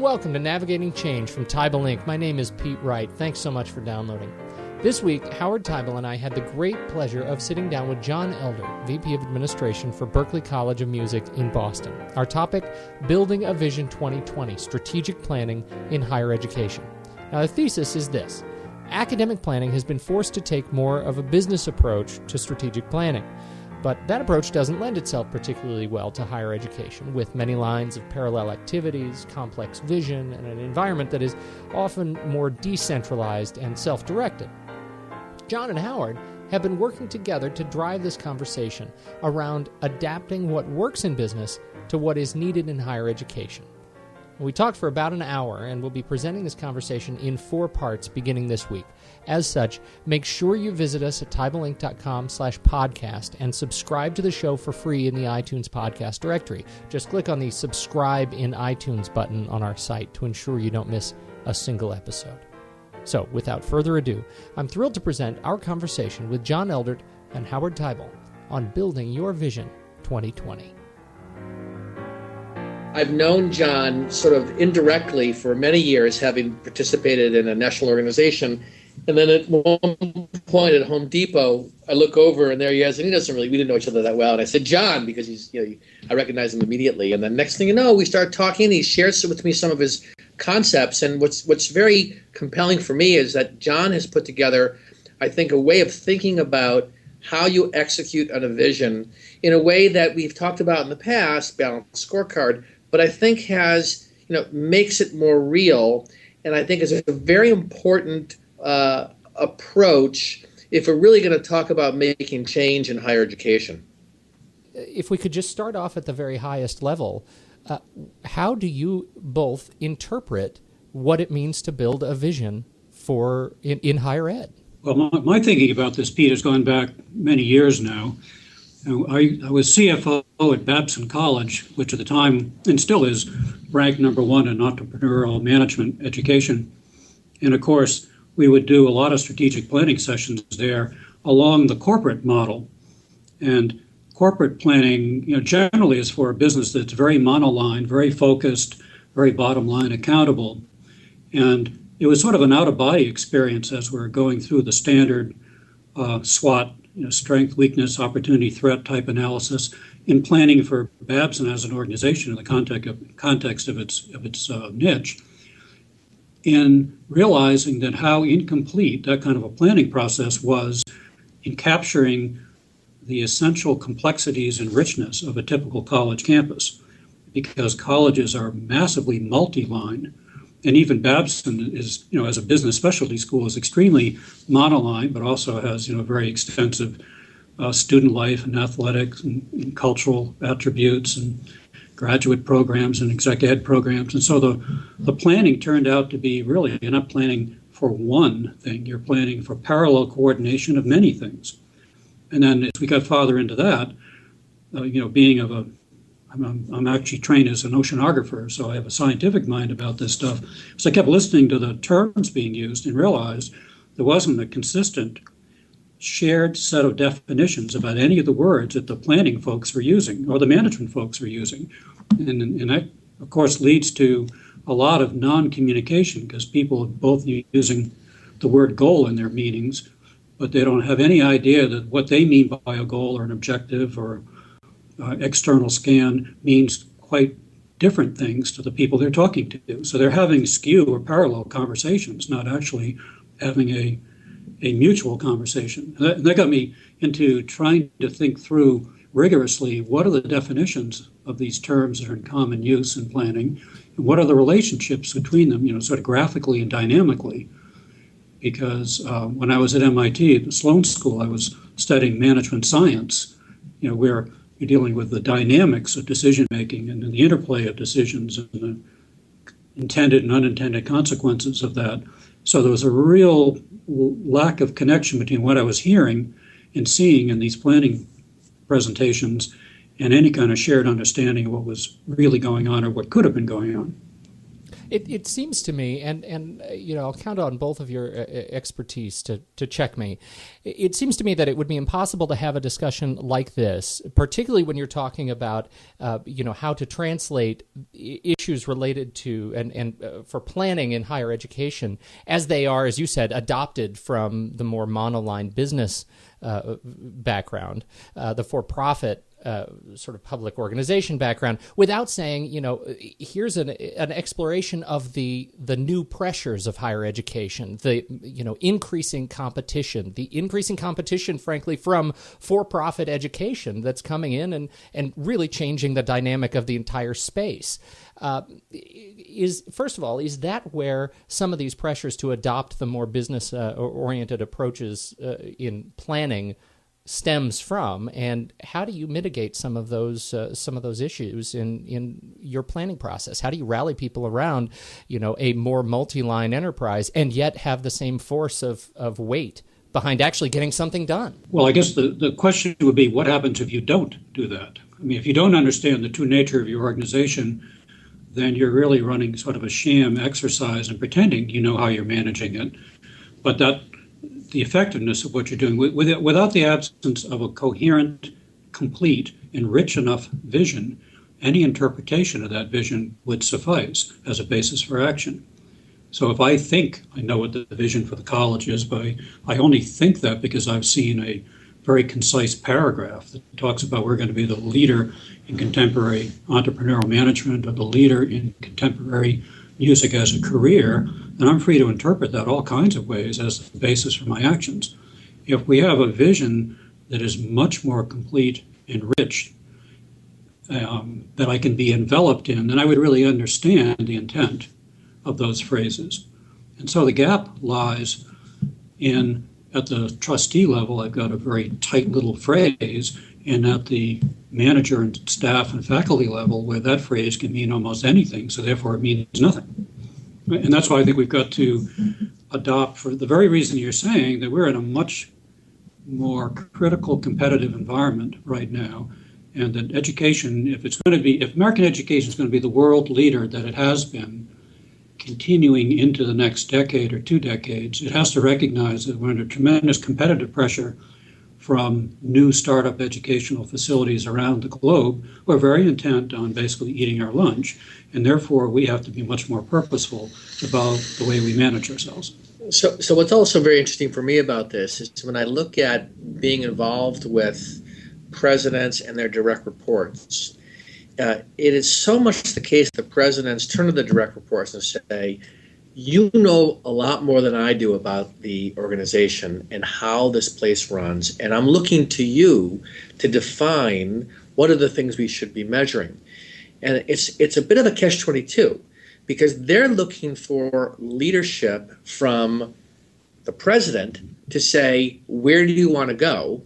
welcome to Navigating Change from Teibel Inc. My name is Pete Wright. Thanks so much for downloading. This week, Howard Teibel and I had the great pleasure of sitting down with John Eldert, VP of Administration for Berklee College of Music in Boston. Our topic, Building a Vision 2020, Strategic Planning in Higher Education. Now, the thesis is this. Academic planning has been forced to take more of a business approach to strategic planning. But that approach doesn't lend itself particularly well to higher education, with many lines of parallel activities, complex vision, and an environment that is often more decentralized and self-directed. John and Howard have been working together to drive this conversation around adapting what works in business to what is needed in higher education. We talked for about an hour, and we'll be presenting this conversation in 4 parts beginning this week. As such, make sure you visit us at teibelinc.com/podcast and subscribe to the show for free in the iTunes podcast directory. Just click on the Subscribe in iTunes button on our site to ensure you don't miss a single episode. So, without further ado, I'm thrilled to present our conversation with John Eldert and Howard Teibel on Building Your Vision 2020. I've known John sort of indirectly for many years, having participated in a national organization. And then at one point at Home Depot, I look over and there he is, and we didn't know each other that well. And I said, John, because I recognize him immediately. And then next thing you know, we start talking, and he shares with me some of his concepts. And what's very compelling for me is that John has put together, I think, a way of thinking about how you execute on a vision in a way that we've talked about in the past, balanced scorecard, but I think makes it more real, and I think is a very important approach if we're really going to talk about making change in higher education. If we could just start off at the very highest level, how do you both interpret what it means to build a vision in higher ed? Well, my thinking about this, Pete, has gone back many years now. I was CFO at Berklee College, which at the time, and still is, ranked number 1 in entrepreneurial management education. And of course, we would do a lot of strategic planning sessions there along the corporate model. And corporate planning, generally is for a business that's very monoline, very focused, very bottom line accountable. And it was sort of an out-of-body experience as we're going through the standard SWOT, strength, weakness, opportunity, threat type analysis in planning for Babson as an organization in the context of its niche, in realizing that how incomplete that kind of a planning process was in capturing the essential complexities and richness of a typical college campus, because colleges are massively multi-line. And even Babson is, as a business specialty school, is extremely monoline, but also has, very extensive student life and athletics and cultural attributes and graduate programs and exec ed programs. And so the planning turned out to be really, you're not planning for one thing, you're planning for parallel coordination of many things. And then as we got farther into that, being of I'm actually trained as an oceanographer, so I have a scientific mind about this stuff. So I kept listening to the terms being used and realized there wasn't a consistent shared set of definitions about any of the words that the planning folks were using or the management folks were using. And that, of course, leads to a lot of non-communication because people are both using the word goal in their meanings, but they don't have any idea that what they mean by a goal or an objective or external scan means quite different things to the people they're talking to. So they're having skew or parallel conversations, not actually having a mutual conversation. And that got me into trying to think through rigorously what are the definitions of these terms that are in common use in planning, and what are the relationships between them, sort of graphically and dynamically. Because when I was at MIT, at the Sloan School, I was studying management science, where you're dealing with the dynamics of decision making and the interplay of decisions and the intended and unintended consequences of that. So there was a real lack of connection between what I was hearing and seeing in these planning presentations and any kind of shared understanding of what was really going on or what could have been going on. It seems to me, and I'll count on both of your expertise to check me. It seems to me that it would be impossible to have a discussion like this, particularly when you're talking about, how to translate issues related to and for planning in higher education, as they are, as you said, adopted from the more monoline business background, the for-profit sort of public organization background, without saying, here's an exploration of the new pressures of higher education, the increasing competition, frankly, from for-profit education that's coming in and really changing the dynamic of the entire space. First of all, is that where some of these pressures to adopt the more business-oriented approaches in planning stems from, and how do you mitigate some of those issues in your planning process? How do you rally people around, a more multi-line enterprise and yet have the same force of weight behind actually getting something done? Well, I guess the question would be, what happens if you don't do that? I mean, if you don't understand the true nature of your organization, then you're really running sort of a sham exercise and pretending you know how you're managing it. But the effectiveness of what you're doing, without the absence of a coherent, complete, and rich enough vision, any interpretation of that vision would suffice as a basis for action. So if I think I know what the vision for the college is, but I only think that because I've seen a very concise paragraph that talks about we're going to be the leader in contemporary entrepreneurial management or the leader in contemporary music as a career, then I'm free to interpret that all kinds of ways as the basis for my actions. If we have a vision that is much more complete and rich, that I can be enveloped in, then I would really understand the intent of those phrases. And so the gap lies in, at the trustee level, I've got a very tight little phrase, and at the manager and staff and faculty level, where that phrase can mean almost anything, so therefore it means nothing. And that's why I think we've got to adopt, for the very reason you're saying, that we're in a much more critical competitive environment right now, and that education, if American education is going to be the world leader that it has been, continuing into the next decade or 2 decades, it has to recognize that we're under tremendous competitive pressure from new startup educational facilities around the globe who are very intent on basically eating our lunch, and therefore we have to be much more purposeful about the way we manage ourselves. So what's also very interesting for me about this is when I look at being involved with presidents and their direct reports, it is so much the case that presidents turn to the direct reports and say, you know a lot more than I do about the organization and how this place runs, and I'm looking to you to define what are the things we should be measuring. And it's a bit of a catch-22, because they're looking for leadership from the president to say, where do you want to go?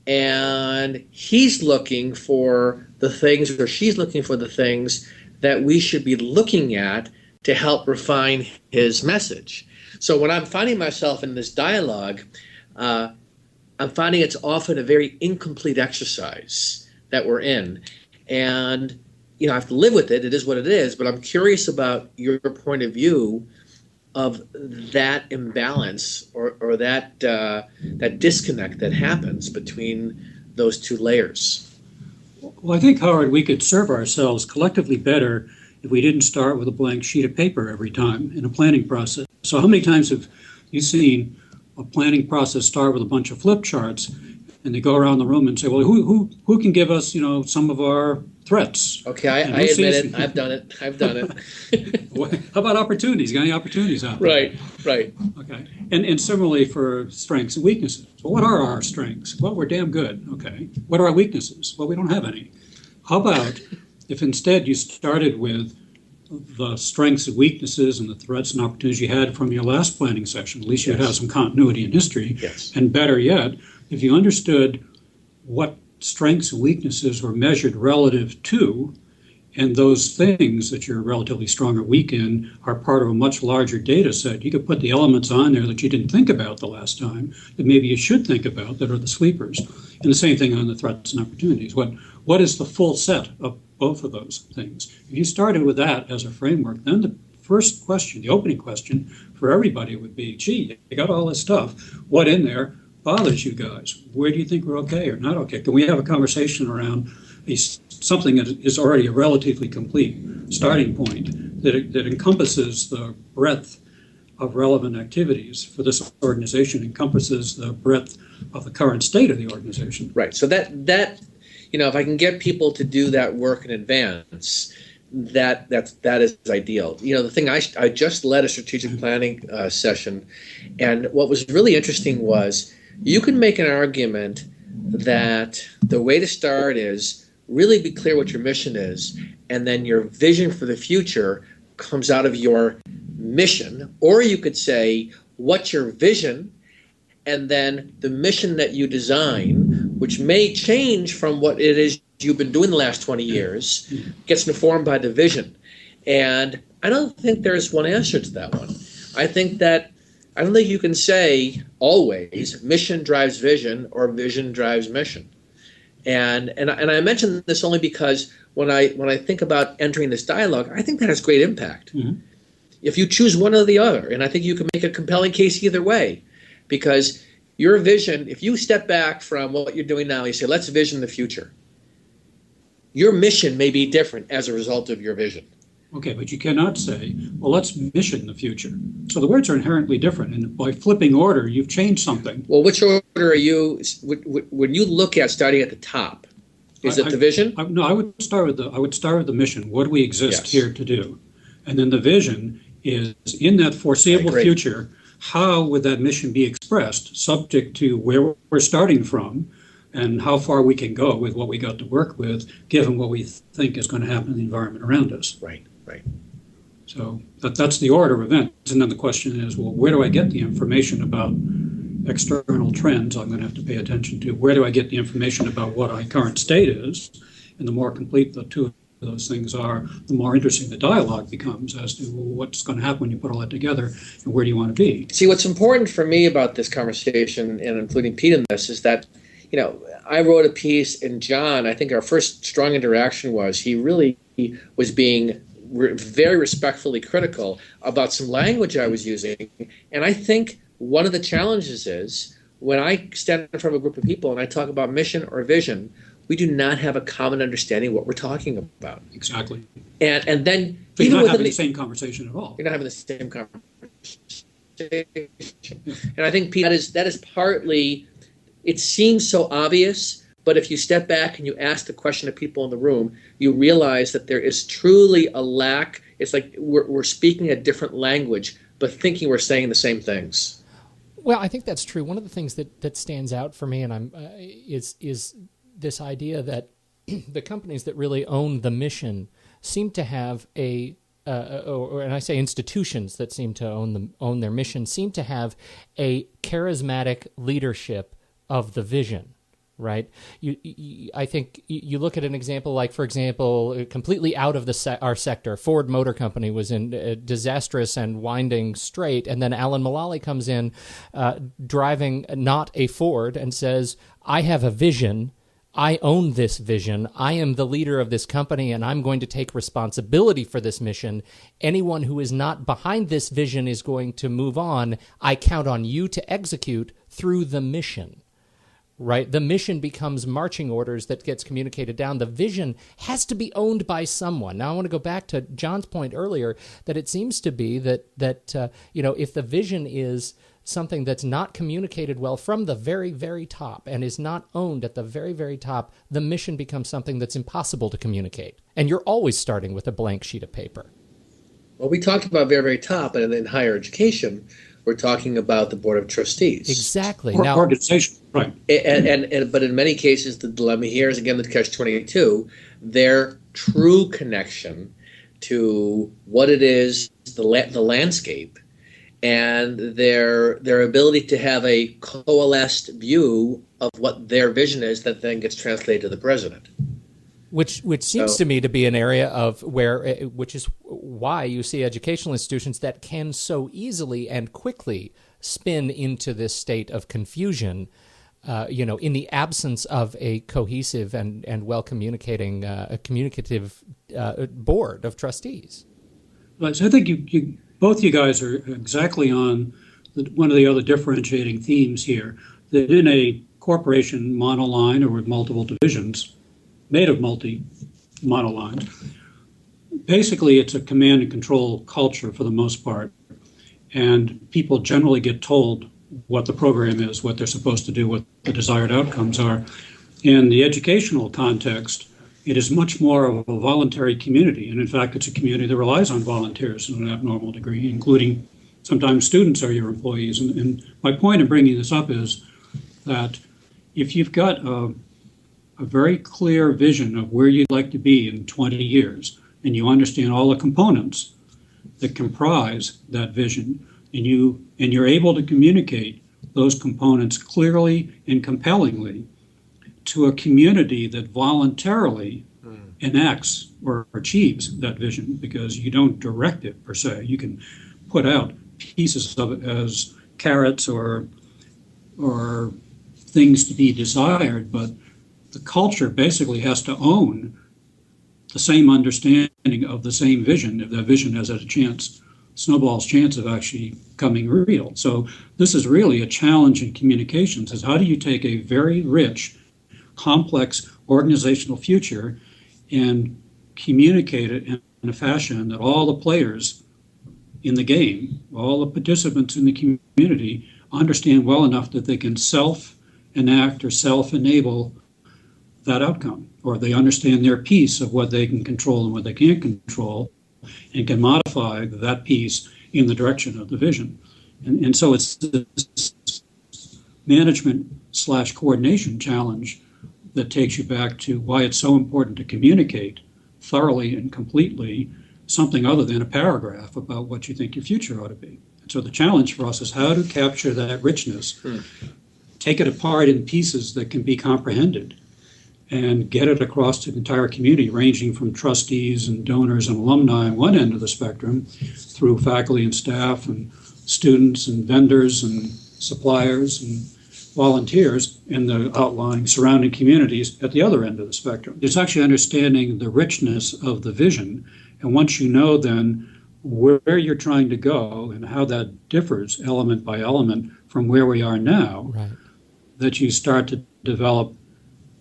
And he's looking for the things, or she's looking for the things that we should be looking at to help refine his message. So when I'm finding myself in this dialogue, I'm finding it's often a very incomplete exercise that we're in. And, I have to live with it. It is what it is. But I'm curious about your point of view of that imbalance or that disconnect that happens between those two layers. Well, I think, Howard, we could serve ourselves collectively better if we didn't start with a blank sheet of paper every time in a planning process. So how many times have you seen a planning process start with a bunch of flip charts, and they go around the room and say, well, who can give us, some of our threats? Okay, I admit it. I've done it. How about opportunities? Got any opportunities out there? Right. Okay. And similarly for strengths and weaknesses. Well, what are our strengths? Well, we're damn good. Okay. What are our weaknesses? Well, we don't have any. How about if instead you started with the strengths and weaknesses and the threats and opportunities you had from your last planning session? At least you'd have some continuity in history. Yes. And better yet, if you understood what strengths and weaknesses were measured relative to, and those things that you're relatively strong or weak in are part of a much larger data set, you could put the elements on there that you didn't think about the last time, that maybe you should think about, that are the sleepers. And the same thing on the threats and opportunities. What is the full set of both of those things? If you started with that as a framework, then the first question, the opening question for everybody would be, gee, you got all this stuff. What in there bothers you guys? Where do you think we're okay or not okay? Can we have a conversation around something that is already a relatively complete starting point that encompasses the breadth of relevant activities for this organization, encompasses the breadth of the current state of the organization? Right. So that if I can get people to do that work in advance, that is ideal. The thing, I just led a strategic planning session, and what was really interesting was you can make an argument that the way to start is really be clear what your mission is, and then your vision for the future comes out of your mission. Or you could say, what's your vision? And then the mission that you design, which may change from what it is you've been doing the last 20 years, gets informed by the vision. And I don't think there's one answer to that one. I don't think you can say always mission drives vision or vision drives mission. And I mention this only because when I think about entering this dialogue, I think that has great impact. Mm-hmm. If you choose one or the other, and I think you can make a compelling case either way, because your vision, if you step back from what you're doing now, you say, let's vision the future. Your mission may be different as a result of your vision. Okay, but you cannot say, well, let's mission the future. So the words are inherently different, and by flipping order, you've changed something. Well, which order are you, when you look at starting at the top, is it the vision? No, I would start with the mission. What do we exist here to do? And then the vision is, in that foreseeable future, how would that mission be expressed, subject to where we're starting from and how far we can go with what we got to work with, given what we think is going to happen in the environment around us. Right. So that's the order of events. And then the question is, well, where do I get the information about external trends I'm going to have to pay attention to? Where do I get the information about what our current state is? And the more complete the two of those things are, the more interesting the dialogue becomes as to what's going to happen when you put all that together and where do you want to be. See, what's important for me about this conversation, and including Pete in this, is that, I wrote a piece, and John, I think our first strong interaction was he really was being very respectfully critical about some language I was using. And I think one of the challenges is when I stand in front of a group of people and I talk about mission or vision, we do not have a common understanding of what we're talking about. Exactly. And then so you're not having the same conversation at all. You're not having the same conversation. And I think, Pete, that is partly, it seems so obvious, but if you step back and you ask the question of people in the room, you realize that there is truly a lack. It's like we're speaking a different language, but thinking we're saying the same things. Well, I think that's true. One of the things that stands out for me, and is this idea that the companies that really own the mission seem to have and I say institutions that seem to own their mission seem to have a charismatic leadership of the vision. Right. I think you look at an example like, for example, completely out of our sector, Ford Motor Company was in a disastrous and winding straight, and then Alan Mulally comes in driving not a Ford and says, I have a vision. I own this vision. I am the leader of this company, and I'm going to take responsibility for this mission. Anyone who is not behind this vision is going to move on. I count on you to execute through the mission. Right? The mission becomes marching orders that gets communicated down. The vision has to be owned by someone. Now, I want to go back to John's point earlier that it seems to be that if the vision is something that's not communicated well from the very, very top and is not owned at the very, very top, the mission becomes something that's impossible to communicate. And you're always starting with a blank sheet of paper. Well, we talked about very, very top, and in higher education, we're talking about the Board of Trustees. Exactly. Now, organization, right. But in many cases, the dilemma here is, again, the catch-22, their true connection to what it is, the landscape, and their ability to have a coalesced view of what their vision is that then gets translated to the president. Which seems to me to be an area of which is why you see educational institutions that can so easily and quickly spin into this state of confusion, in the absence of a cohesive and well communicative board of trustees. So I think you both you guys are exactly on one of the other differentiating themes here. That in a corporation monoline or with multiple divisions, made of monolines, basically it's a command and control culture for the most part, and people generally get told what the program is, what they're supposed to do, what the desired outcomes are. In the educational context, it is much more of a voluntary community, and in fact, it's a community that relies on volunteers in an abnormal degree, including sometimes students are your employees. And my point in bringing this up is that if you've got a very clear vision of where you'd like to be in 20 years, and you understand all the components that comprise that vision, and you're able to communicate those components clearly and compellingly to a community that voluntarily enacts or achieves that vision, because you don't direct it per se. You can put out pieces of it as carrots or things to be desired, but the culture basically has to own the same understanding of the same vision if that vision has a chance, snowball's chance of actually coming real. So this is really a challenge in communications, is how do you take a very rich, complex organizational future and communicate it in a fashion that all the players in the game, all the participants in the community understand well enough that they can self-enact or self-enable that outcome, or they understand their piece of what they can control and what they can't control, and can modify that piece in the direction of the vision. And so it's this management/coordination challenge that takes you back to why it's so important to communicate thoroughly and completely something other than a paragraph about what you think your future ought to be. And so the challenge for us is how to capture that richness, take it apart in pieces that can be comprehended, and get it across to the entire community, ranging from trustees and donors and alumni on one end of the spectrum, through faculty and staff and students and vendors and suppliers and volunteers in the outlying surrounding communities at the other end of the spectrum. It's actually understanding the richness of the vision, and once you know then where you're trying to go and how that differs element by element from where we are now, right, that you start to develop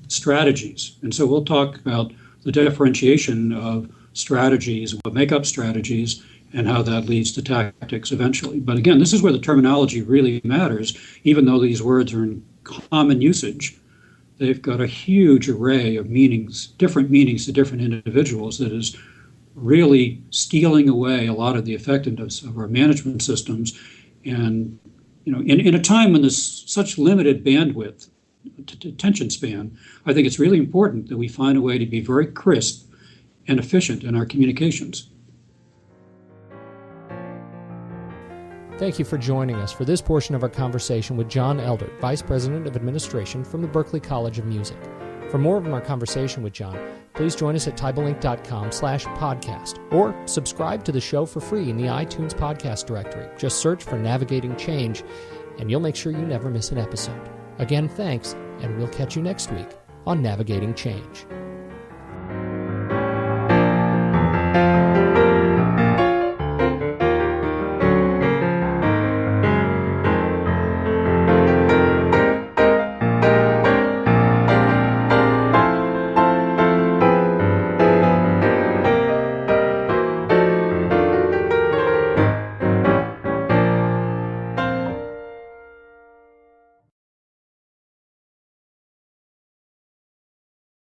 strategies. And so we'll talk about the differentiation of strategies, what make up strategies, and how that leads to tactics eventually. But again, this is where the terminology really matters. Even though these words are in common usage, they've got a huge array of meanings, different meanings to different individuals, that is really stealing away a lot of the effectiveness of our management systems. And in a time when there's such limited bandwidth, attention span, I think it's really important that we find a way to be very crisp and efficient in our communications. Thank you for joining us for this portion of our conversation with John Eldert, Vice President of Administration from the Berklee College of Music. For more of our conversation with John, please join us at teibelinc.com/podcast or subscribe to the show for free in the iTunes podcast directory. Just search for Navigating Change and you'll make sure you never miss an episode. Again, thanks, and we'll catch you next week on Navigating Change.